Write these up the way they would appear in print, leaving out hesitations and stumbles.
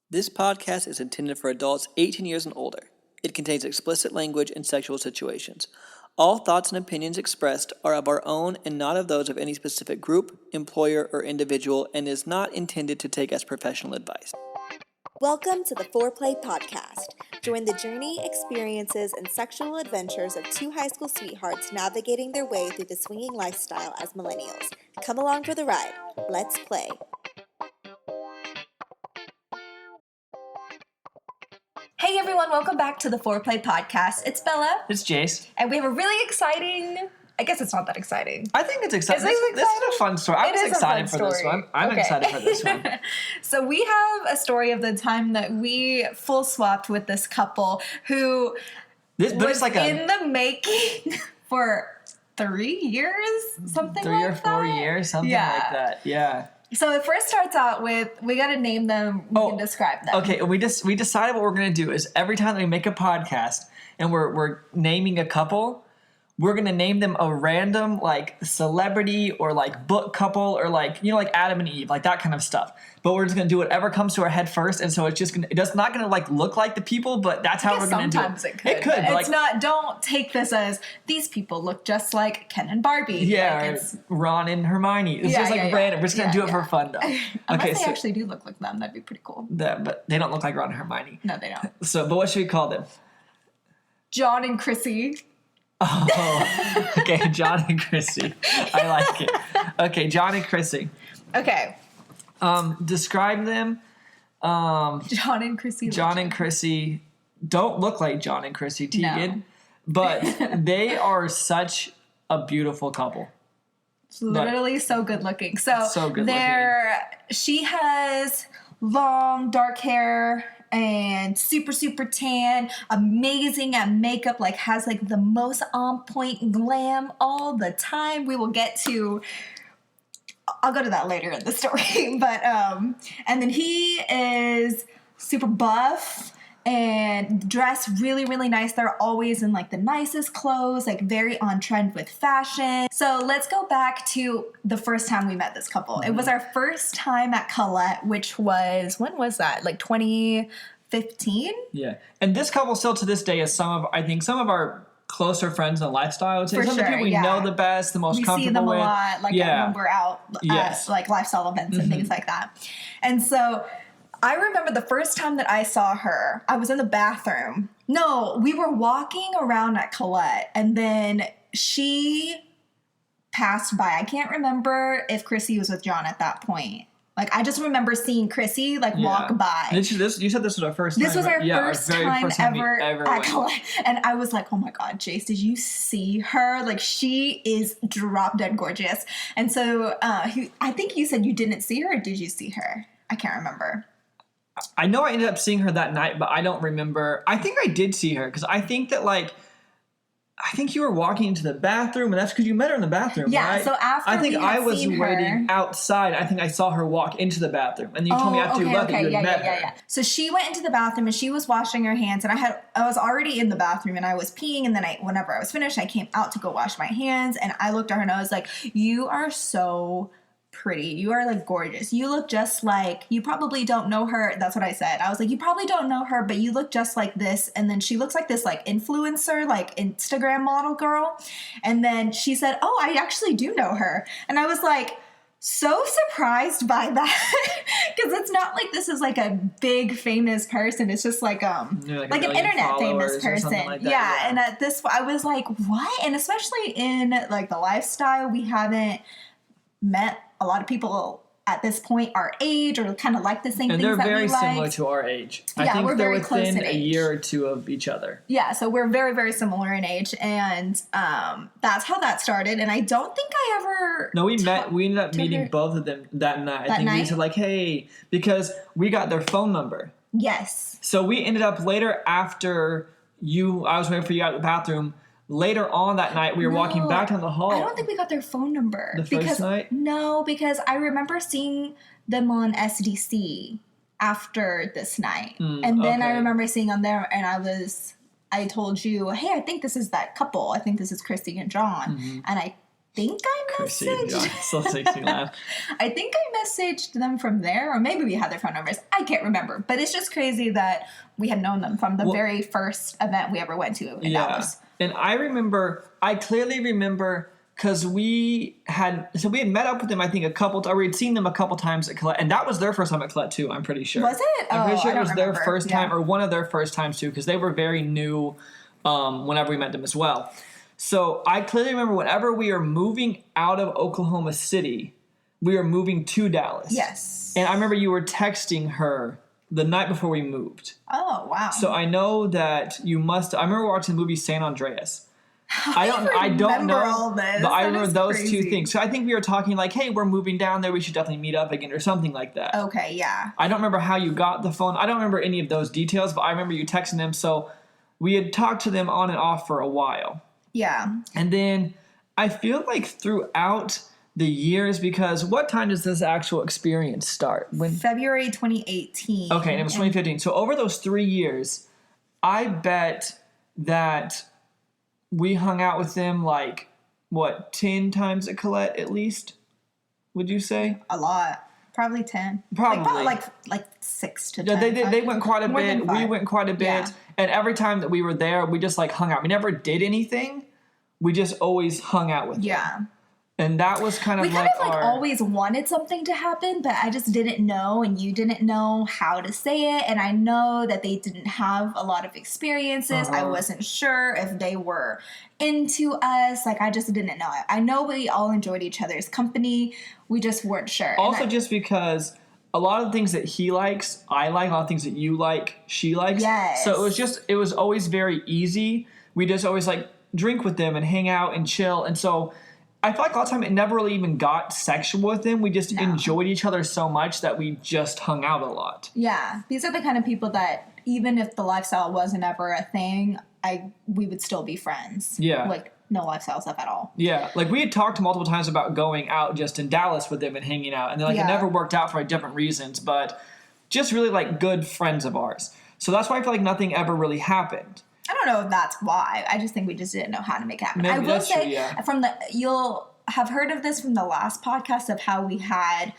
This podcast is intended for adults 18 years and older. It contains explicit language and sexual situations. All thoughts and opinions expressed are of our own and not of those of any specific group, employer, or individual, and is not intended to take as professional advice. Welcome to the Foreplay Podcast. Join the journey, experiences, and sexual adventures of two high school sweethearts navigating their way through the swinging lifestyle as millennials. Come along for the ride. Let's play. Hey everyone, welcome back to the Foreplay Podcast. It's Bella. It's Jase. And we have a really exciting... I guess it's not that exciting. I think it's exciting. This is a fun story. I was excited for this one. I'm excited for this one. So we have a story of the time that we full swapped with this couple who was like in the making for 3 years, something like that. 3 or 4 years, something like that. Yeah. So it first starts out with, we got to name them, we can describe them. Okay, we decided what we're going to do is every time that we make a podcast and we're naming a couple, we're going to name them a random, like, celebrity or, like, book couple or, like, you know, like Adam and Eve, like that kind of stuff. But we're just going to do whatever comes to our head first, and so it's just going to, it's not going to, like, look like the people, but that's how we're going to do it. Sometimes it could. It could. But it's not, don't take this as, these people look just like Ken and Barbie. Yeah, like it's Ron and Hermione. It's just, like, random. We're just going to do it for fun, though. Unless they actually do look like them, that'd be pretty cool. But they don't look like Ron and Hermione. No, they don't. So, but what should we call them? John and Chrissy. Oh, okay, John and Chrissy. I like it. Okay, John and Chrissy. Okay. Describe them. John and Chrissy. John and Chrissy don't look like John and Chrissy Teigen, but they are such a beautiful couple. It's literally so good looking. So good looking. She has long dark hair and super, super tan, amazing at makeup, like has like the most on point glam all the time. We will get to, I'll go to that later in the story, but, and then he is super buff and dressed really, really nice. They're always in like the nicest clothes, like very on trend with fashion. So let's go back to the first time we met this couple. Mm-hmm. It was our first time at Colette, which was, when was that? Like 2015? Yeah. And this couple still to this day is some of our closer friends in the lifestyle. It's some of the people we know the best, the most comfortable with. We see them a lot, like when we're out at like lifestyle events and things like that. And so I remember the first time that I saw her, I was in the bathroom. No, we were walking around at Colette, and then she passed by. I can't remember if Chrissy was with John at that point. Like, I just remember seeing Chrissy, like, walk by. You said this was our first time. This was our first time ever at Colette. And I was like, oh my God, Jase, did you see her? Like, she is drop dead gorgeous. And so I think you said you didn't see her, or did you see her? I can't remember. I know I ended up seeing her that night, but I don't remember. I think I did see her because I think that, like, I think you were walking into the bathroom, and that's because you met her in the bathroom, right? So after I think I was waiting outside. I think I saw her walk into the bathroom, and you told me after you left that you had met her. So she went into the bathroom, and she was washing her hands, and I was already in the bathroom, and I was peeing, and then whenever I was finished, I came out to go wash my hands, and I looked at her, and I was like, you are so pretty. You are like gorgeous. You look just like, you probably don't know her. That's what I said. I was like, you probably don't know her, but you look just like this. And then she looks like this like influencer, like Instagram model girl. And then she said, oh, I actually do know her. And I was like, so surprised by that because it's not like this is like a big famous person. It's just like an internet famous person. Like that, yeah. And at this, I was like, what? And especially in like the lifestyle, we haven't met a lot of people at this point our age or kind of like the same things that we like. And they're very similar to our age. I think they're within a year or two of each other. Yeah, so we're very, very similar in age, and that's how that started. And I don't think I ever... No, we ended up meeting both of them that night. I think we said like, hey, because we got their phone number. Yes. So we ended up later after I was waiting for you out of the bathroom. Later on that night, we were walking back down the hall. I don't think we got their phone number. The first night? No, because I remember seeing them on SDC after this night. And then I remember seeing on there, and I told you, hey, I think this is that couple. I think this is Christy and John. And I think I messaged. So sexy laugh. I think I messaged them from there, or maybe we had their phone numbers. I can't remember, but it's just crazy that we had known them from the very first event we ever went to in Dallas. And I clearly remember, because we had met up with them, I think, or we'd seen them a couple times at Colette, and that was their first time at Colette too, I'm pretty sure. Was it? I'm pretty sure it was their first time, or one of their first times too, because they were very new whenever we met them as well. So I clearly remember whenever we were moving out of Oklahoma City, we were moving to Dallas. Yes. And I remember you were texting her the night before we moved. Oh, wow. So I know that I remember watching the movie San Andreas. I don't know all this. But I remember those two things. So I think we were talking like, hey, we're moving down there. We should definitely meet up again or something like that. Okay, yeah. I don't remember how you got the phone. I don't remember any of those details, but I remember you texting them. So we had talked to them on and off for a while. Yeah. And then I feel like throughout the years, because what time does this actual experience start? February 2018. Okay, and it was 2015. So over those 3 years, I bet that we hung out with them 10 times at Colette at least? Would you say? A lot. Probably 10. Probably. Like 6 to 10. Yeah, they went quite a bit. We went quite a bit. Yeah. And every time that we were there, we just hung out. We never did anything. We just always hung out with them. Yeah. And that was kind of always wanted something to happen, but I just didn't know, and you didn't know how to say it. And I know that they didn't have a lot of experiences. I wasn't sure if they were into us. I just didn't know. I know we all enjoyed each other's company. We just weren't sure. Also, just because a lot of the things that he likes, I like. A lot of things that you like, she likes. Yes. So it was always very easy. We just always drink with them and hang out and chill. And so I feel like a lot of time it never really even got sexual with them. We just enjoyed each other so much that we just hung out a lot. Yeah. These are the kind of people that even if the lifestyle wasn't ever a thing, we would still be friends. Yeah. No lifestyle stuff at all. Yeah. We had talked multiple times about going out just in Dallas with them and hanging out. And then it never worked out for different reasons, but just really good friends of ours. So that's why I feel like nothing ever really happened. I don't know if that's why. I just think we just didn't know how to make it happen. Maybe I will that's say, true, yeah. you'll have heard of this from the last podcast of how we had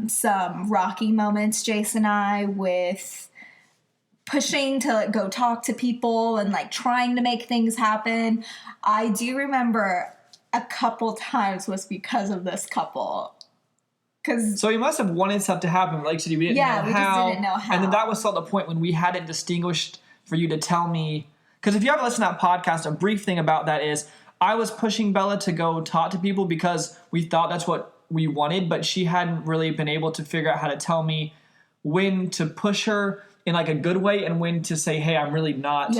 some rocky moments, Jase and I, with pushing to go talk to people and trying to make things happen. I do remember a couple times was because of this couple. So you must have wanted stuff to happen, we didn't know how. We just didn't know how. And then that was still the point when we hadn't distinguished for you to tell me, because if you haven't listened to that podcast, a brief thing about that is I was pushing Bella to go talk to people because we thought that's what we wanted, but she hadn't really been able to figure out how to tell me when to push her in a good way and when to say, hey, I'm really not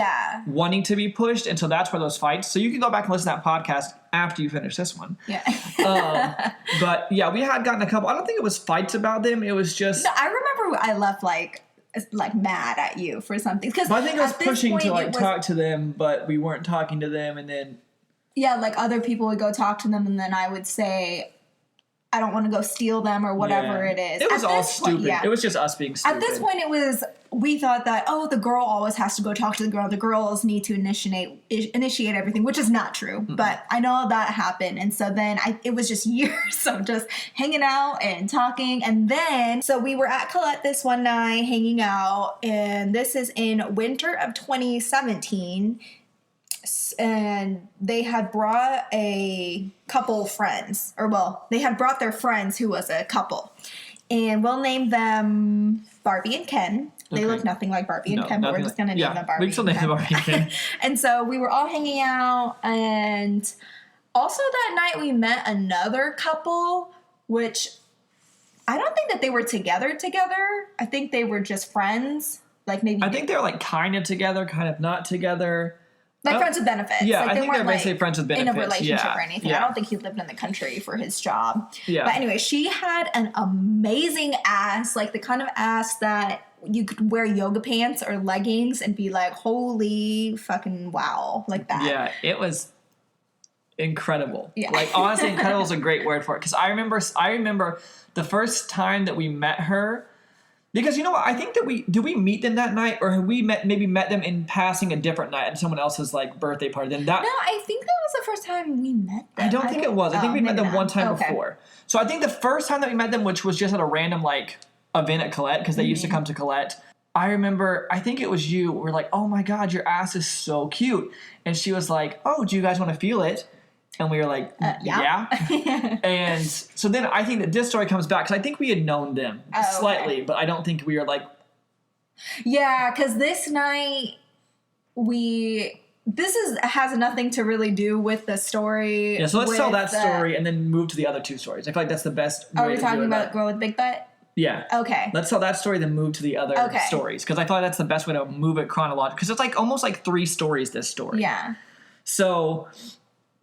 wanting to be pushed. And so that's where those fights. So you can go back and listen to that podcast after you finish this one. Yeah. But yeah, we had gotten a couple. I don't think it was fights about them. It was just. No, I remember I left mad at you for something. Because I think I was pushing to talk to them, but we weren't talking to them, and then other people would go talk to them, and then I would say I don't want to go steal them or whatever it is. It was all stupid. It was just us being stupid. At this point, we thought that, the girl always has to go talk to the girl. The girls need to initiate everything, which is not true. Mm-hmm. But I know that happened. And so then it was just years of just hanging out and talking. And then, so we were at Colette this one night hanging out. And this is in winter of 2017. And they had brought a couple friends, they had brought their friends who was a couple, and we'll name them Barbie and Ken. They look nothing like Barbie and Ken, but we're just going to name them Barbie. We still name them Barbie and Ken. And so we were all hanging out, and also that night we met another couple, which I don't think that they were together. I think they were just friends. Maybe I think they were kind of together, kind of not together. Friends with benefits. Yeah, I think they're basically friends with benefits. In a relationship or anything. Yeah. I don't think he lived in the country for his job. Yeah. But anyway, she had an amazing ass, the kind of ass that you could wear yoga pants or leggings and be like, holy fucking wow, like that. Yeah, it was incredible. Yeah. Honestly, incredible is a great word for it. Because I remember the first time that we met her, Because you know what? I think that we meet them that night, or have we maybe met them in passing a different night at someone else's like birthday party? Then that. No, I think that was the first time we met them. I don't think it was. I think we met them one time before. So I think the first time that we met them, which was just at a random like event at Colette, because they used to come to Colette. I remember, I think it was you. We're like, oh my God, your ass is so cute. And she was like, oh, do you guys want to feel it? And we were like, yeah. And so then I think that this story comes back, because I think we had known them slightly, but I don't think we were like. Yeah, because this night has nothing to really do with the story. Yeah, so let's tell that story and then move to the other two stories. I feel like that's the best way to do it. Are we talking about Girl with Big Butt? Yeah. Okay. Let's tell that story, then move to the other stories. Because I thought that's the best way to move it chronologically. Because it's like almost like 3 stories, this story. Yeah. So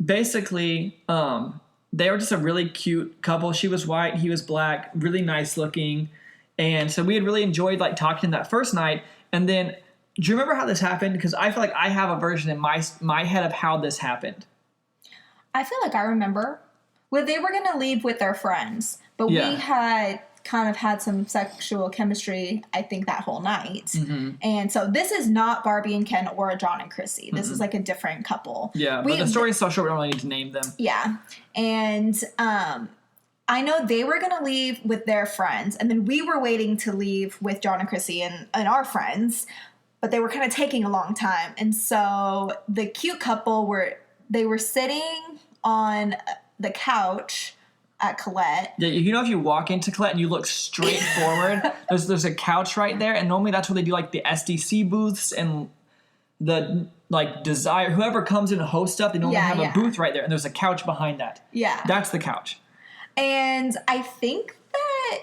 basically, they were just a really cute couple. She was white, he was black, really nice looking. And so we had really enjoyed like talking to them that first night. And then, do you remember how this happened? Because I feel like I have a version in my head of how this happened. I feel like I remember. Well, they were going to leave with their friends. But we had kind of had some sexual chemistry, I think, that whole night. Mm-hmm. And so this is not Barbie and Ken or John and Chrissy. This is like a different couple. Yeah, but the story is so short, we don't really need to name them. Yeah. And I know they were going to leave with their friends, and then we were waiting to leave with John and Chrissy and our friends, but they were kind of taking a long time. And so the cute couple were sitting on the couch at Colette. Yeah, you know, if you walk into Colette and you look straight forward, there's a couch right there, and normally that's where they do like the SDC booths and the like Desire. Whoever comes in to host stuff, they normally have a booth right there, and there's a couch behind that. Yeah, that's the couch. And I think that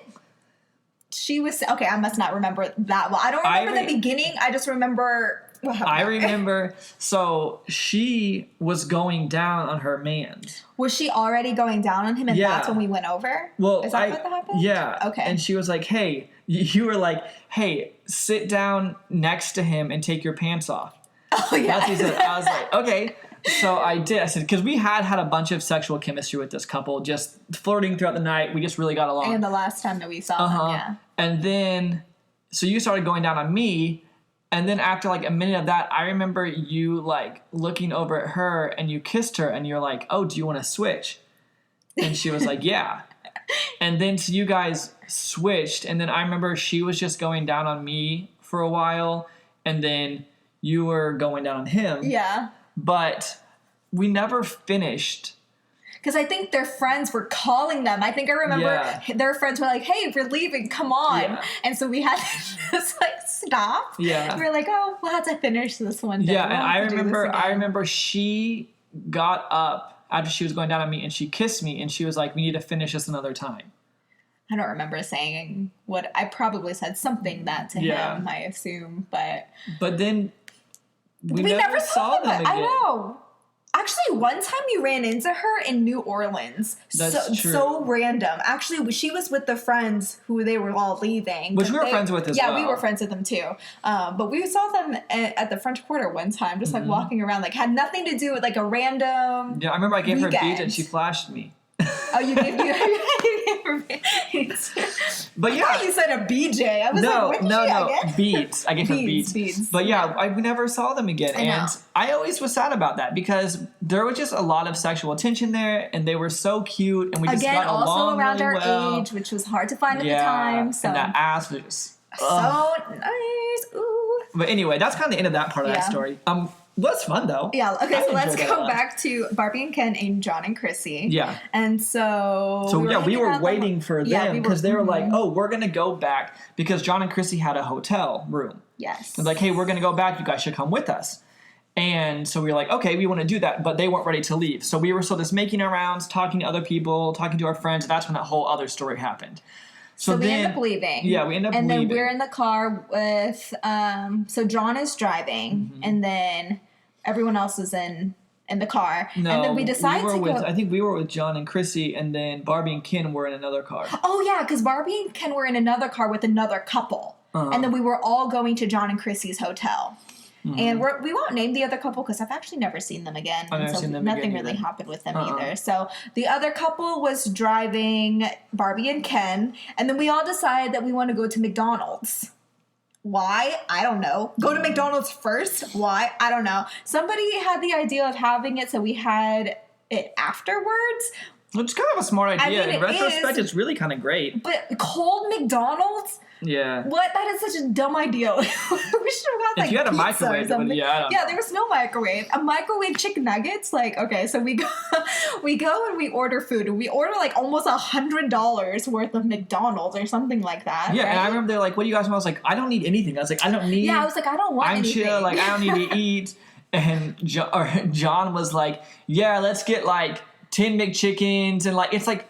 she was okay. I must not remember that well. I don't remember the beginning. I just remember. I remember, so she was going down on her mans. Was she already going down on him, and that's when we went over? Well, is that what happened? Yeah. Okay. And she was like, hey, you were like, hey, sit down next to him and take your pants off. Oh, yeah. That's what he said. I was like, okay. So I did. I said, because we had a bunch of sexual chemistry with this couple, just flirting throughout the night. We just really got along. And the last time that we saw them, yeah. And then, so you started going down on me. And then after like a minute of that, I remember you like looking over at her and you kissed her and you're like, oh, do you want to switch? And she was like, yeah. And then so you guys switched. And then I remember she was just going down on me for a while. And then you were going down on him. Yeah. But we never finished. Because I think their friends were calling them. I think I remember their friends were like, hey, we're leaving, come on. Yeah. And so we had to just like stop. Yeah. We were like, oh, we'll have to finish this one day. Yeah, and I remember she got up after she was going down on me and she kissed me and she was like, we need to finish this another time. I don't remember saying what I probably said something that to him, I assume, but then we never saw them again. I know. Actually, one time we ran into her in New Orleans. That's true. So random. Actually, she was with the friends who they were all leaving. Which we were friends with as well. Yeah, we were friends with them too. But we saw them at the French Quarter one time, just like walking around. Like, had nothing to do with like a random Yeah, I remember I gave her a beat and she flashed me. Oh, you gave her beats. But yeah. I thought you said a BJ. I was like, what did you get? Beats. I gave her beats. But yeah, I never saw them again. And I always was sad about that because there was just a lot of sexual attention there and they were so cute and we just got along also around really our age, which was hard to find at the time. So. And that ass was just so nice. Ooh. But anyway, that's kind of the end of that part of that story. Was fun though. Yeah. Okay. So let's go back to Barbie and Ken and John and Chrissy. Yeah. And so. We were waiting for them because they were like, "Oh, we're gonna go back," because John and Chrissy had a hotel room. Yes. And like, "Hey, we're gonna go back. You guys should come with us." And so we were like, "Okay, we want to do that," but they weren't ready to leave. So we were still just making our rounds, talking to other people, talking to our friends. That's when that whole other story happened. So we end up leaving. Yeah, we end up leaving. And then we're in the car with, so John is driving, and then everyone else is in the car. No, and then we decide to go. I think we were with John and Chrissy, and then Barbie and Ken were in another car. Oh, yeah, because Barbie and Ken were in another car with another couple. And then we were all going to John and Chrissy's hotel. And we won't name the other couple because I've actually never seen them again. I've never seen them nothing again really happened with them either. So the other couple was driving Barbie and Ken. And then we all decided that we want to go to McDonald's. Why? I don't know. Go to McDonald's first? Why? I don't know. Somebody had the idea of having it, so we had it afterwards. Which is kind of a smart idea. In retrospect, it's really kind of great. But cold McDonald's? Yeah. What? That is such a dumb idea. We should have got like if you had a microwave, I don't know. There was no microwave. A microwave chicken nuggets? Like, okay, so we go and we order food. And we order like almost $100 worth of McDonald's or something like that. Yeah, right? And I remember they're like, what do you guys want? I was like, I don't need anything. I was like, I don't need... Yeah, I was like, I don't want anything. I'm chill. Like, I don't need to eat. And John was like, yeah, let's get like 10 McChickens. And like, it's like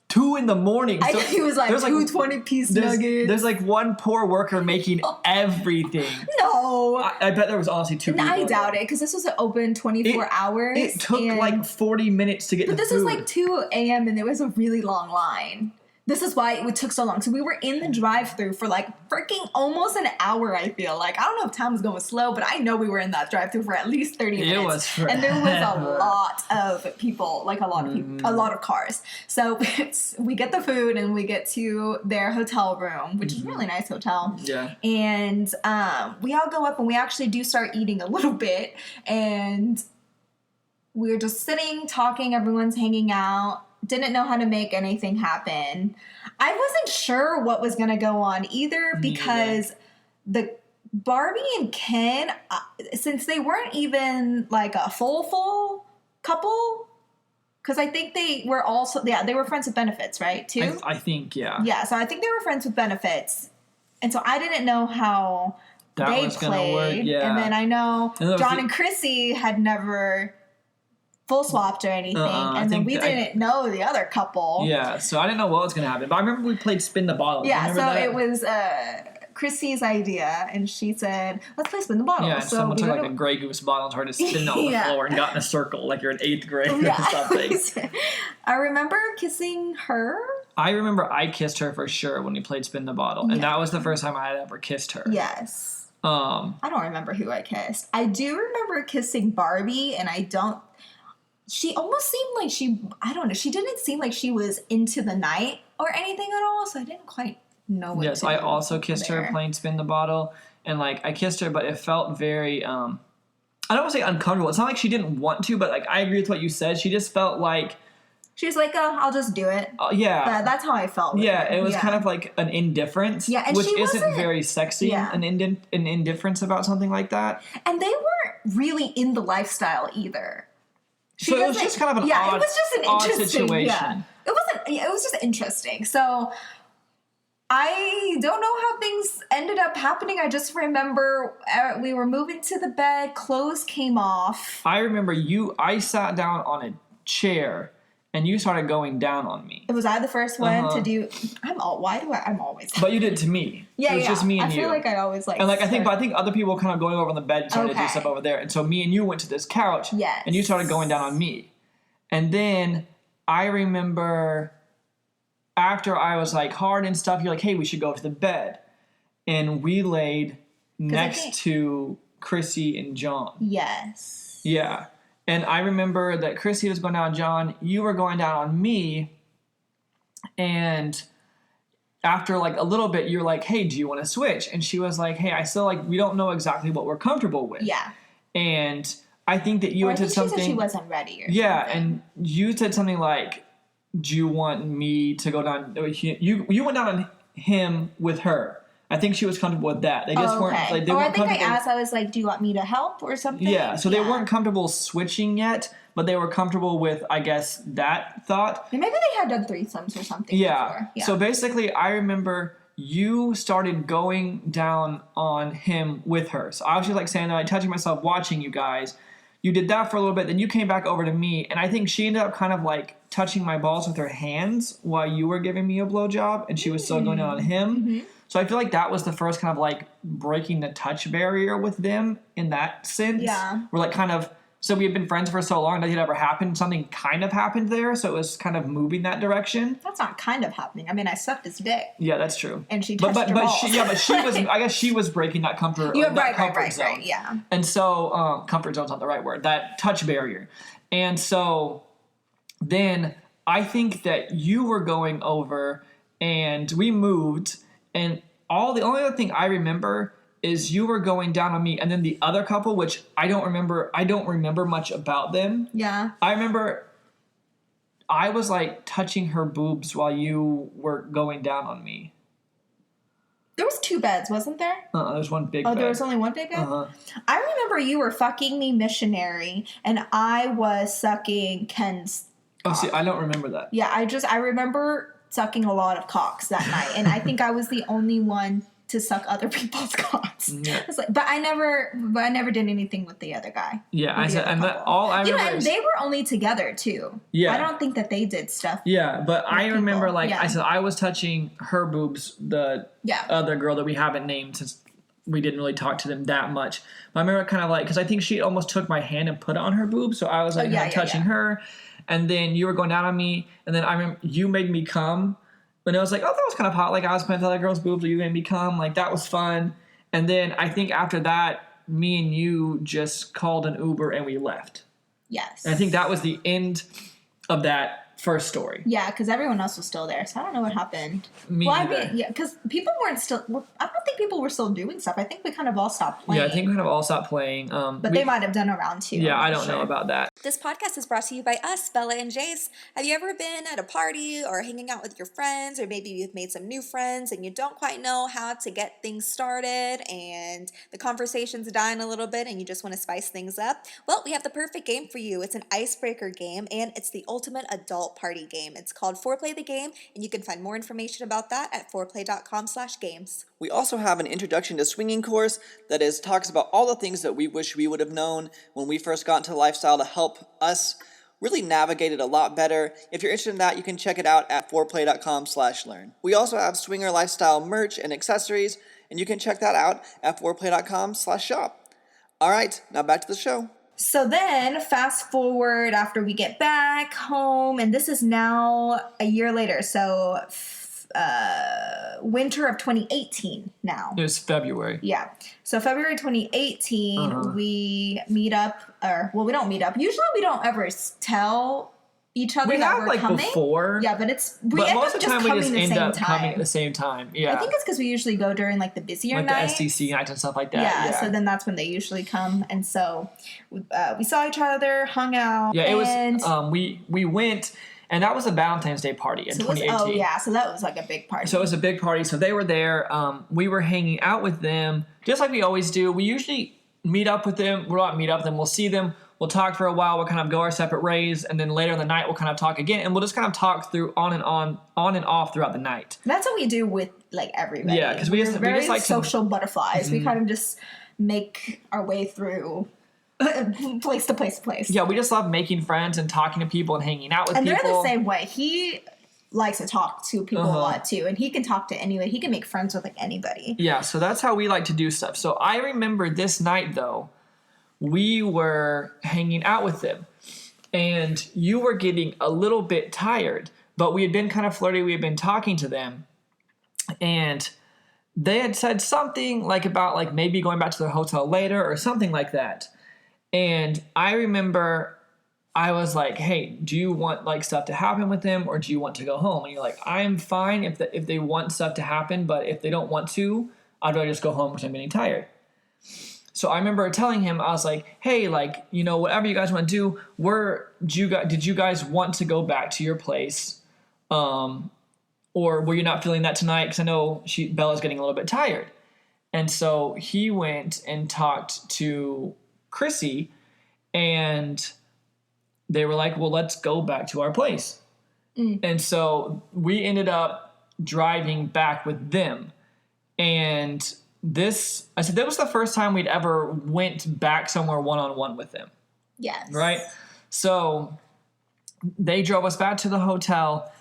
2 a.m. So I think he was like, 2 20-piece nuggets. There's like one poor worker making everything. No. I bet there was honestly 2 people. I doubt it, because this was open 24 hours. It took like 40 minutes to get the food. But this was like 2 a.m. and there was a really long line. This is why it took so long. So we were in the drive-thru for like freaking almost an hour, I feel like. I don't know if time was going slow, but I know we were in that drive-thru for at least 30 minutes. It was forever. And there was a lot of people, like a lot of people, a lot of cars. So we get the food and we get to their hotel room, which is a really nice hotel. Yeah. And we all go up and we actually do start eating a little bit. And we're just sitting, talking, everyone's hanging out. Didn't know how to make anything happen. I wasn't sure what was going to go on either because the Barbie and Ken, since they weren't even like a full couple, because I think they were also, they were friends with benefits, right, too? I think, yeah. Yeah, so I think they were friends with benefits. And so I didn't know how they played. Yeah. And then I know John and Chrissy had never... full swapped or anything, and then we didn't know the other couple. Yeah, so I didn't know what was going to happen, but I remember we played Spin the Bottle. Yeah, so it was Chrissy's idea, and she said, let's play Spin the Bottle. Yeah, so someone took like a Grey Goose bottle and tried to spin it on the floor and got in a circle like you're in 8th grade or something. I remember kissing her. I remember I kissed her for sure when we played Spin the Bottle, and that was the first time I had ever kissed her. Yes. I don't remember who I kissed. I do remember kissing Barbie, and she almost seemed like she didn't seem like she was into the night or anything at all, so I didn't quite know what Yes, I also kissed her playing Spin the Bottle, and like I kissed her, but it felt very, I don't want to say uncomfortable. It's not like she didn't want to, but like I agree with what you said. She just felt like... She was like, I'll just do it. Yeah. That's how I felt with her. It was kind of like an indifference, which isn't very sexy, an indifference about something like that. And they weren't really in the lifestyle either. So it was just kind of an odd, it was just an interesting situation. Yeah. It was just interesting. So I don't know how things ended up happening. I just remember we were moving to the bed, clothes came off. I remember I sat down on a chair and you started going down on me. Was I the first one to do? I'm always. But you did it to me. Yeah, it was just me and you. I feel like I always like. And like I think other people were kind of going over on the bed and started to do stuff over there. And so me and you went to this couch. Yes. And you started going down on me. And then I remember after I was like hard and stuff, you're like, hey, we should go to the bed. And we laid next to Chrissy and John. Yes. Yeah. And I remember that Chrissy was going down on John, you were going down on me, and after like a little bit, you're like, hey, do you want to switch? And she was like, hey, I still like, we don't know exactly what we're comfortable with. Yeah. And I think that you had said something. She said she wasn't ready or something. And you said something like, do you want me to go down? You went down on him with her. I think she was comfortable with that. They just weren't. Like, they weren't I think I asked. I was like, "Do you want me to help or something?" Yeah. So they weren't comfortable switching yet, but they were comfortable with, I guess, that thought. And maybe they had done threesomes or something. Before. Yeah. So basically, I remember you started going down on him with her. So I was just like standing there, like touching myself, watching you guys. You did that for a little bit, then you came back over to me, and I think she ended up kind of like touching my balls with her hands while you were giving me a blowjob, and she was still going down on him. Mm-hmm. So I feel like that was the first kind of like breaking the touch barrier with them in that sense. Yeah. We're like kind of So we had been friends for so long, nothing had ever happened. Something kind of happened there, so it was kind of moving that direction. That's not kind of happening. I mean, I sucked his dick. Yeah, that's true. And she touched her balls. But she was. I guess she was breaking that comfort. Comfort zone. Right. Yeah. And so, comfort zone's not the right word. That touch barrier. And so, then I think that you were going over, and we moved, and the only other thing I remember is you were going down on me, and then the other couple, which I don't remember much about them. Yeah. I remember I was like touching her boobs while you were going down on me. There was 2 beds, wasn't there? There's one big bed. Oh, there was only one big bed? Uh-huh. I remember you were fucking me missionary, and I was sucking Ken's cock. Oh, see, I don't remember that. Yeah, I remember sucking a lot of cocks that night, and I think I was the only one to suck other people's cocks. Yeah. But I never did anything with the other guy. Yeah, I said, and all I remember and they were only together too. Yeah, I don't think that they did stuff. Yeah, but I remember I said I was touching her boobs, the other girl that we haven't named since we didn't really talk to them that much. But I remember kind of because I think she almost took my hand and put it on her boobs, so I was touching her, and then you were going down on me, and then I remember you made me come. And I was like, oh, that was kind of hot. Like, I was playing with other girls' boobs, or you made me come. Like, that was fun. And then I think after that, me and you just called an Uber and we left. Yes. And I think that was the end of that first story. Yeah, because everyone else was still there. So I don't know what happened. Because people weren't still... I don't think people were still doing stuff. I think we kind of all stopped playing. Yeah, I think we kind of all stopped playing. But they might have done a round 2. Yeah, I don't know about that. This podcast is brought to you by us, Bella and Jase. Have you ever been at a party or hanging out with your friends, or maybe you've made some new friends and you don't quite know how to get things started and the conversation's dying a little bit and you just want to spice things up? Well, we have the perfect game for you. It's an icebreaker game, and it's the ultimate adult party game. It's called Foreplay the Game, and you can find more information about that at foreplay.com/games. We also have an introduction to swinging course that talks about all the things that we wish we would have known when we first got into lifestyle to help us really navigate it a lot better. If you're interested in that, you can check it out at foreplay.com/learn. We also have swinger lifestyle merch and accessories, and you can check that out at foreplay.com/shop. All right, now back to the show. So then, fast forward after we get back home, and this is now a year later, so winter of 2018 now. It was February. Yeah. So February 2018, we meet up, we don't meet up. Usually we don't ever tell each other that we're coming. Before. Yeah, but most of the time we just end up coming at the same time. Yeah. I think it's because we usually go during the busier nights. The STC nights and stuff like that. Yeah, so then that's when they usually come. And so we saw each other, hung out. Yeah, it was, we went, and that was a Valentine's Day party in 2018. So that was a big party. So it was a big party. So they were there. We were hanging out with them, just like we always do. We usually meet up with them. We'll not meet up with them. We'll see them. We'll talk for a while. We'll kind of go our separate ways, and then later in the night we'll kind of talk again, and we'll just kind of talk through on and off throughout the night. That's what we do with everybody. Yeah, because we're very like social butterflies. Mm-hmm. We kind of just make our way through place to place to place. Yeah, we just love making friends and talking to people and hanging out with people. And they're the same way. He likes to talk to people a lot too, and he can talk to anybody. He can make friends with anybody. Yeah, so that's how we like to do stuff. So I remember this night though. We were hanging out with them, and you were getting a little bit tired, but we had been kind of flirty. We had been talking to them, and they had said something about maybe going back to their hotel later or something like that. And I remember I was like, hey, do you want stuff to happen with them, or do you want to go home? And you're like, I'm fine if they want stuff to happen, but if they don't want to, I'd rather just go home because I'm getting tired. So I remember telling him, I was like, hey, whatever you guys want to do, did you guys want to go back to your place? Or were you not feeling that tonight? Because I know Bella's getting a little bit tired. And so he went and talked to Chrissy, and they were like, well, let's go back to our place. Mm. And so we ended up driving back with them. And I said that was the first time we'd ever went back somewhere one-on-one with them. Yes. Right? So they drove us back to the hotel,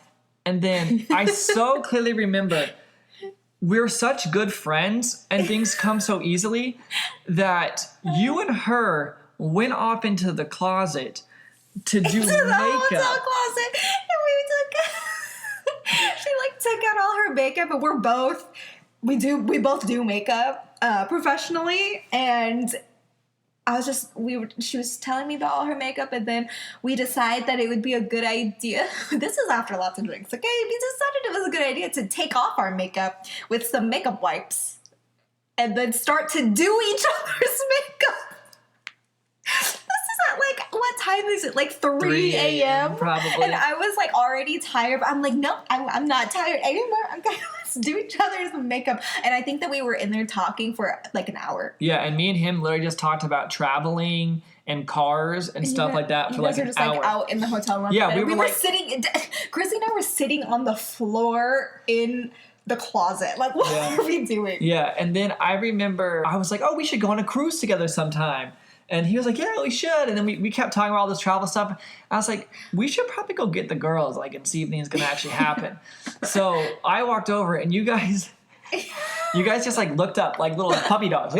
and then I so clearly remember we're such good friends and things come so easily that you and her went off into the closet to do into makeup. The hotel closet, and she like took out all her makeup, and we both do makeup professionally, and she was telling me about all her makeup, and then we decided that it would be a good idea. This is after lots of drinks, okay? We decided it was a good idea to take off our makeup with some makeup wipes and then start to do each other's makeup. This is at like, what time is it? Like 3 a.m.? Probably. And I was like already tired, but I'm like, no, I'm not tired anymore. I'm going to do each other's makeup. And I think that we were in there talking for like an hour. Yeah, and me and him literally just talked about traveling and cars and stuff like that for like an hour. You guys were just like out in the hotel room. Yeah, we were sitting, Chrissy and I were sitting on the floor in the closet. Like, what are we doing? Yeah, and then I remember I was like, oh, we should go on a cruise together sometime. And he was like, yeah, we should. And then we kept talking about all this travel stuff. I was like, we should probably go get the girls, like, and see if anything's going to actually happen. So I walked over, and you guys just, like, looked up like little puppy dogs.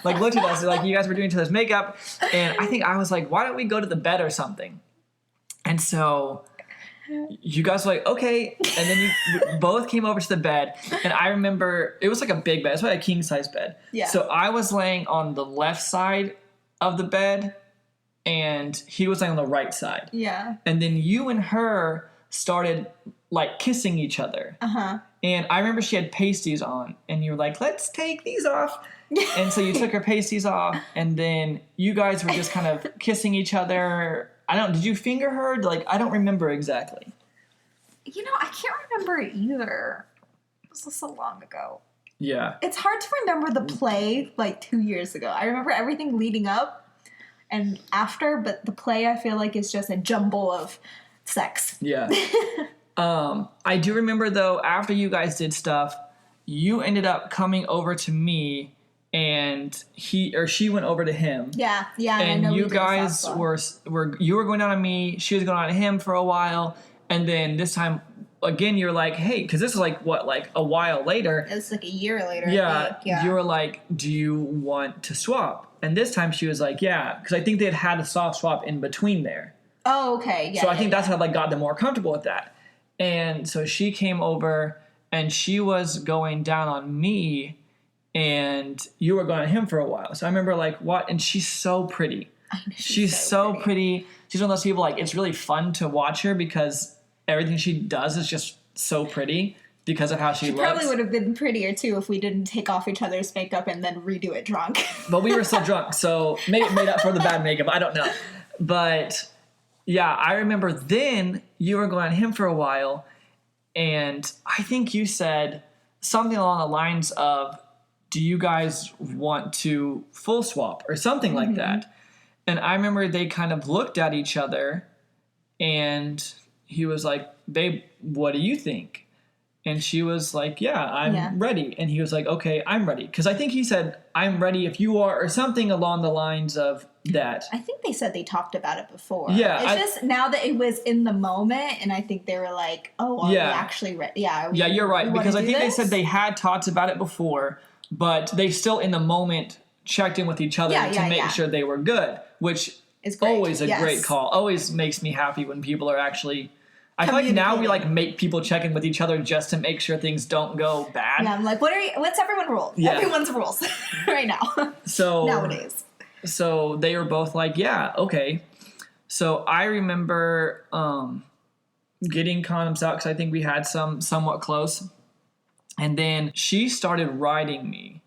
Like, looked at us. Like, you guys were doing each other's makeup. And I think I was like, why don't we go to the bed or something? And so you guys were like, okay. And then you both came over to the bed. And I remember it was like a big bed. It's like a king-size bed. Yeah. So I was laying on the left side of the bed, and he was laying on the right side. Yeah. And then you and her started like kissing each other. Uh-huh. And I remember she had pasties on, and you were like, let's take these off. And so you took her pasties off, and then you guys were just kind of kissing each other. Did you finger her? Like, I don't remember exactly. You know, I can't remember either. It was so long ago. Yeah. It's hard to remember the play like 2 years ago. I remember everything leading up and after, but the play I feel like is just a jumble of sex. Yeah. I do remember though, after you guys did stuff, you ended up coming over to me, and she went over to him. Yeah. And I know you guys were going down on me, she was going on to him for a while, and then this time again, you're like, hey, because this is like a while later. It was like a year later. Yeah, you were like, do you want to swap? And this time she was like, yeah, because I think they had a soft swap in between there. Oh, okay. Yeah. So I think that's how got them more comfortable with that. And so she came over, and she was going down on me, and you were going on him for a while. So I remember like, what? And she's so pretty. I know, she's so pretty. She's one of those people, like, it's really fun to watch her because everything she does is just so pretty because of how she looks. She probably would have been prettier, too, if we didn't take off each other's makeup and then redo it drunk. But we were still drunk, so maybe it made up for the bad makeup. I don't know. But, yeah, I remember then you were going on him for a while, and I think you said something along the lines of, do you guys want to full swap or something like that? And I remember they kind of looked at each other, and he was like, babe, what do you think? And she was like, yeah, I'm ready. And he was like, okay, I'm ready. Because I think he said, I'm ready if you are, or something along the lines of that. I think they said they talked about it before. Yeah. It's just now that it was in the moment, and I think they were like, oh, are we actually ready? Yeah, you're right. Because I think they said they had talked about it before, but they still in the moment checked in with each other to make sure they were good, which is always a great call. Always makes me happy when people are actually... I feel like now we like make people check in with each other just to make sure things don't go bad. Yeah, I'm like, what's everyone's rules? Yeah. Everyone's rules right now. So nowadays. So they were both like, yeah, okay. So I remember getting condoms out because I think we had some somewhat close. And then she started riding me.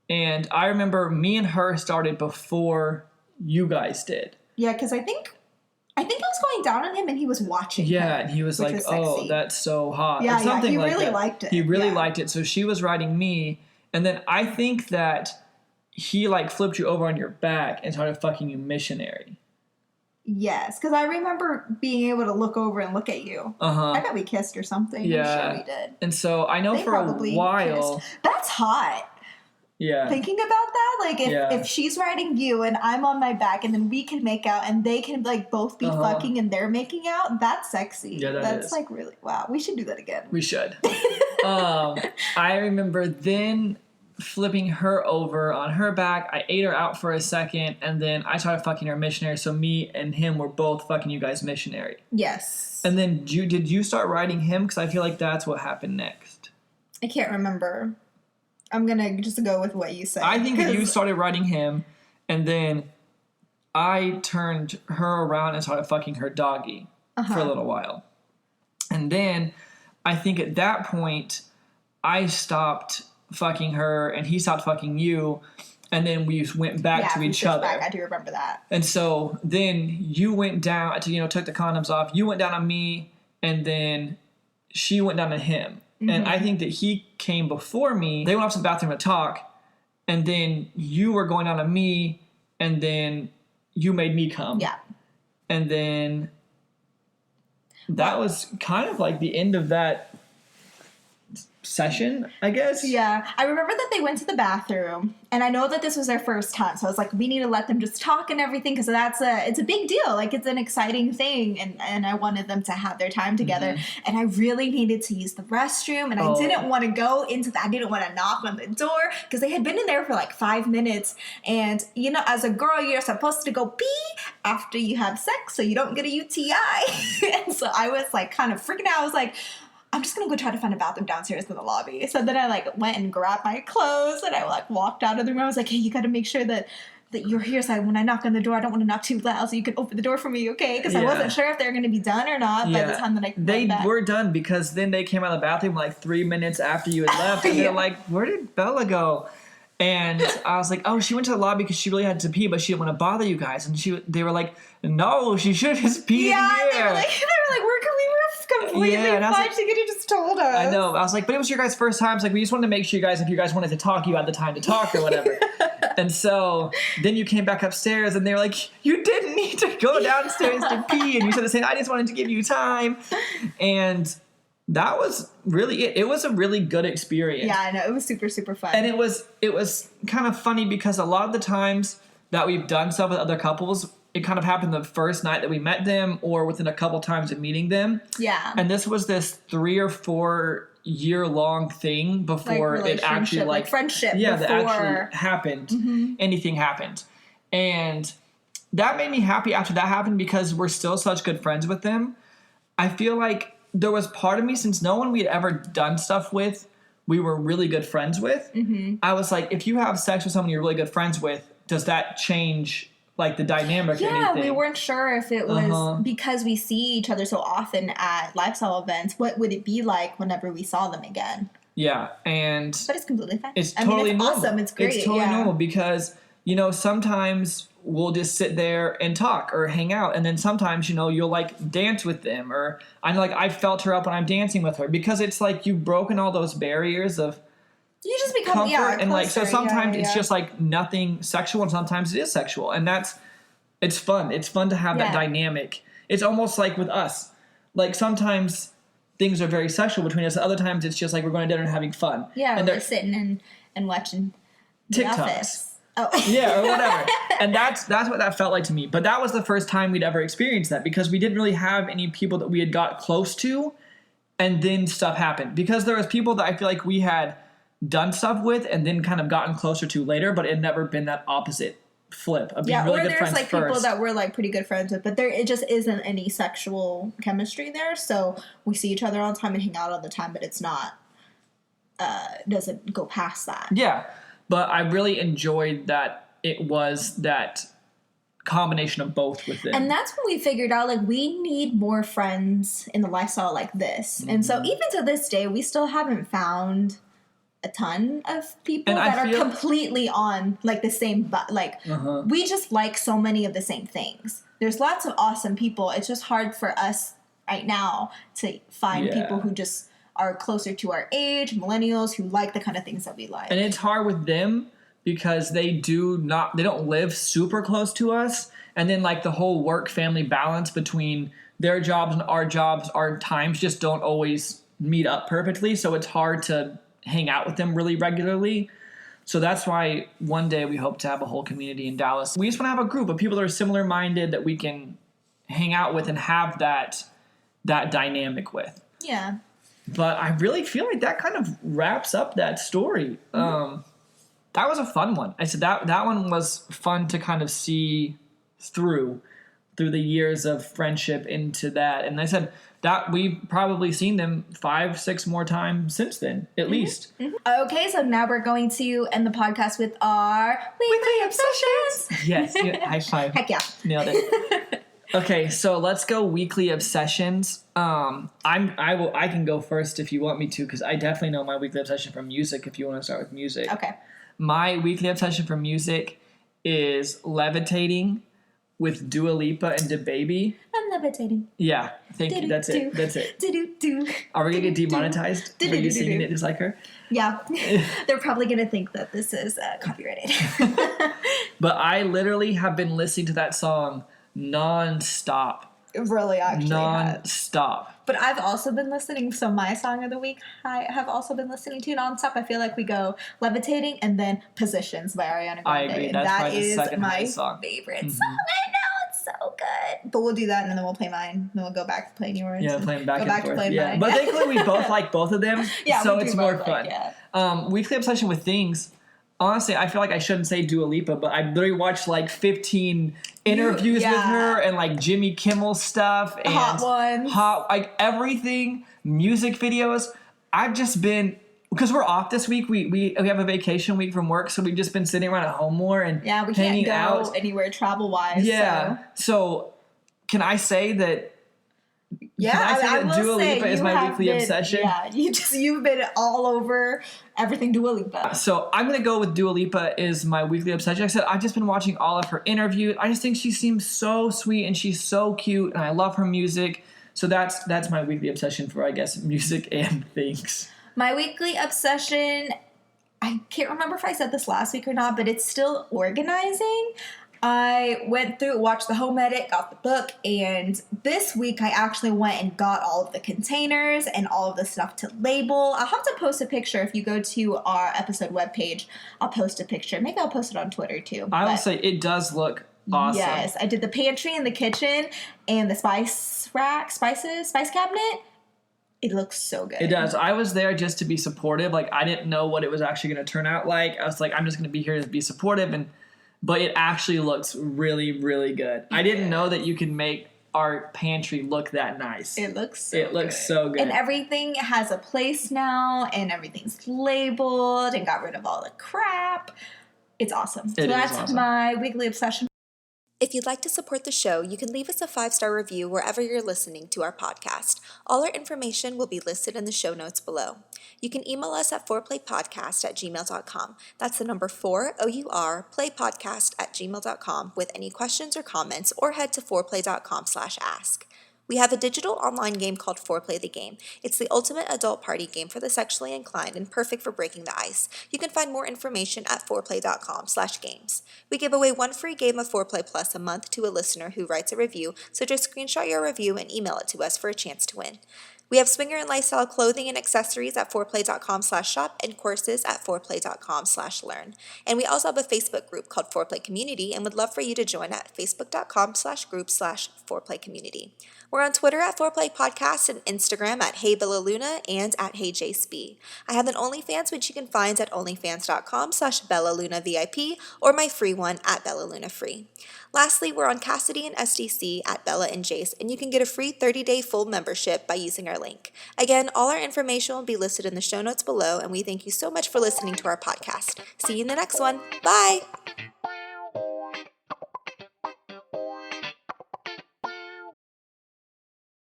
And I remember me and her started before you guys did. Yeah, because I think I was going down on him and he was watching her, and he was like, oh, that's so hot. Yeah, or something he like really that. liked it. He really liked it. So she was riding me. And then I think that he like flipped you over on your back and started fucking you missionary. Yes, because I remember being able to look over and look at you. Uh-huh. I bet we kissed or something. Yeah. I'm sure we did. And so I know for a while. Kissed. That's hot. Yeah. Thinking about that, like if she's riding you and I'm on my back and then we can make out and they can like both be fucking and they're making out, that's sexy. Yeah, that's like really, wow. We should do that again. We should. I remember then flipping her over on her back. I ate her out for a second, and then I started fucking her missionary. So me and him were both fucking you guys missionary. Yes. And then did you start riding him? Because I feel like that's what happened next. I can't remember. I'm going to just go with what you said. I think that you started riding him, and then I turned her around and started fucking her doggy for a little while. And then I think at that point, I stopped fucking her, and he stopped fucking you, and then we went back to each other. Back. I do remember that. And so then you went down, took the condoms off. You went down on me, and then she went down on him. Mm-hmm. And I think that he came before me. They went off to the bathroom to talk, and then you were going down on me, and then you made me come. Yeah. And then that was kind of like the end of that session, I guess. Yeah. I remember that they went to the bathroom, and I know that this was their first time, so I was like, we need to let them just talk and everything, because it's a big deal. Like, it's an exciting thing, and I wanted them to have their time together, and I really needed to use the restroom, and I didn't want to go into that. I didn't want to knock on the door, because they had been in there for like 5 minutes, and, you know, as a girl, you're supposed to go pee after you have sex so you don't get a UTI, and so I was like kind of freaking out. I was like, I'm just going to go try to find a bathroom downstairs in the lobby. So then I like went and grabbed my clothes, and I like walked out of the room. I was like, hey, you got to make sure that you're here. So when I knock on the door, I don't want to knock too loud, so you can open the door for me, okay? Because I wasn't sure if they were going to be done or not by the time that I They were done, because then they came out of the bathroom like 3 minutes after you had left, and they're like, where did Bella go? And I was like, oh, she went to the lobby because she really had to pee, but she didn't want to bother you guys. And they were like, no, she should have just peed in here. They were like, we were completely fine. She could have just told us. I know. I was like, but it was your guys' first time. It's like, we just wanted to make sure if you guys wanted to talk, you had the time to talk or whatever. And so then you came back upstairs, and they were like, you didn't need to go downstairs to pee. And you said the same, I just wanted to give you time. And that was really it. It was a really good experience. Yeah, I know. It was super, super fun. And it was kind of funny, because a lot of the times that we've done stuff with other couples, it kind of happened the first night that we met them, or within a couple times of meeting them. Yeah. And this was this 3 or 4 year long thing before it actually like friendship. Yeah, before. that actually happened. Anything happened. And that made me happy after that happened, because we're still such good friends with them. I feel like there was part of me, since no one we had ever done stuff with, we were really good friends with. I was like, if you have sex with someone you're really good friends with, does that change like the dynamic or anything? Yeah, we weren't sure if it was because we see each other so often at lifestyle events. What would it be like whenever we saw them again? Yeah, but it's completely fine. It's totally normal. Awesome. It's great. It's totally normal, because, you know, sometimes we'll just sit there and talk or hang out, and then sometimes, you know, you'll like dance with them, or I felt her up when I'm dancing with her, because it's like you've broken all those barriers of you just become comfort, and closer. like so sometimes it's just like nothing sexual, and sometimes it is sexual, and it's fun. It's fun to have that dynamic. It's almost like with us, like sometimes things are very sexual between us, other times it's just like we're going to dinner and having fun. Yeah, and they're sitting and watching TikToks. Oh. Yeah, or whatever. And that's what that felt like to me. But that was the first time we'd ever experienced that, because we didn't really have any people that we had got close to, and then stuff happened. Because there was people that I feel like we had done stuff with and then kind of gotten closer to later, but it had never been that opposite flip of being really good friends like first. People that we're like pretty good friends with, but it just isn't any sexual chemistry there. So we see each other all the time and hang out all the time, but it's not doesn't go past that. Yeah. But I really enjoyed that it was that combination of both with them. And that's when we figured out, like, we need more friends in the lifestyle like this. And so even to this day, we still haven't found a ton of people that are completely on, like, the same, we just like so many of the same things. There's lots of awesome people. It's just hard for us right now to find people who just are closer to our age, millennials, who like the kind of things that we like. And it's hard with them because they don't live super close to us. And then like the whole work-family balance between their jobs and our times just don't always meet up perfectly. So it's hard to hang out with them really regularly. So that's why one day we hope to have a whole community in Dallas. We just want to have a group of people that are similar minded that we can hang out with and have that dynamic with. Yeah. But I really feel like that kind of wraps up that story. that was a fun one. I said that one was fun to kind of see through the years of friendship into that. And I said that we've probably seen them 5-6 more times since then, at least. Mm-hmm. Okay, so now we're going to end the podcast with our weekly obsessions. Yes, high five. Heck yeah. Nailed it. Okay, so let's go weekly obsessions. I can go first if you want me to, because I definitely know my weekly obsession from music. If you want to start with music, okay. My weekly obsession from music is levitating with Dua Lipa and DaBaby. I'm levitating. Yeah, thank you. That's it. Are we gonna get demonetized? Are you singing it just like her? Yeah, they're probably gonna think that this is copyrighted. But I literally have been listening to that song non-stop. Really, actually, non-stop. But I've also been listening. So my song of the week, I have also been listening to non-stop. I feel like we go levitating and then Positions by Ariana Grande. I agree. That's probably the second my song. favorite song. I know, it's so good. But we'll do that and then we'll play mine. Then we'll go back to playing yours. Yeah, playing back and forth. Mine. But thankfully we both like both of them. Yeah, so it's more fun. Weekly obsession with things. Honestly, I feel like I shouldn't say Dua Lipa, but I literally watched like 15 interviews with her and like Jimmy Kimmel stuff and like everything, music videos. I've just been, because we're off this week, we have a vacation week from work, so we've just been sitting around at home more and we can't go out anywhere travel wise. Yeah. So can I say that? Yeah, I will Dua Lipa is my weekly obsession. Yeah, you've been all over everything Dua Lipa. So I'm gonna go with Dua Lipa is my weekly obsession. Like I said, I've just been watching all of her interviews. I just think she seems so sweet and she's so cute, and I love her music. So that's my weekly obsession for, I guess, music and things. My weekly obsession, I can't remember if I said this last week or not, but it's still organizing. I went through, watched the home edit, got the book, and this week I actually went and got all of the containers and all of the stuff to label. I'll have to post a picture. If you go to our episode webpage, I'll post a picture. Maybe I'll post it on Twitter too. I will say it does look awesome. Yes, I did the pantry and the kitchen and the spice cabinet. It looks so good. It does. I was there just to be supportive. Like, I didn't know what it was actually going to turn out like. I was like, I'm just going to be here to be supportive, but it actually looks really, really good. I didn't know that you can make our pantry look that nice. It looks so good. And everything has a place now, and everything's labeled and got rid of all the crap. It's awesome. So that's my weekly obsession. If you'd like to support the show, you can leave us a 5-star review wherever you're listening to our podcast. All our information will be listed in the show notes below. You can email us at fourplaypodcast@gmail.com. That's the number 4, O-U-R, playpodcast@gmail.com with any questions or comments, or head to fourplay.com/ask. We have a digital online game called Fourplay the Game. It's the ultimate adult party game for the sexually inclined and perfect for breaking the ice. You can find more information at fourplay.com/games. We give away 1 free game of Fourplay Plus a month to a listener who writes a review, so just screenshot your review and email it to us for a chance to win. We have swinger and lifestyle clothing and accessories at fourplay.com/shop and courses at fourplay.com/learn. And we also have a Facebook group called Fourplay Community and would love for you to join at facebook.com/group/fourplaycommunity. We're on Twitter at Fourplay Podcast and Instagram at Hey Bella Luna and at Hey Jase B. I have an OnlyFans, which you can find at onlyfans.com/BellaLunaVIP or my free one at BellaLunaFree. Lastly, we're on Cassidy and SDC at Bella and Jase, and you can get a free 30-day full membership by using our link. Again, all our information will be listed in the show notes below, and we thank you so much for listening to our podcast. See you in the next one. Bye!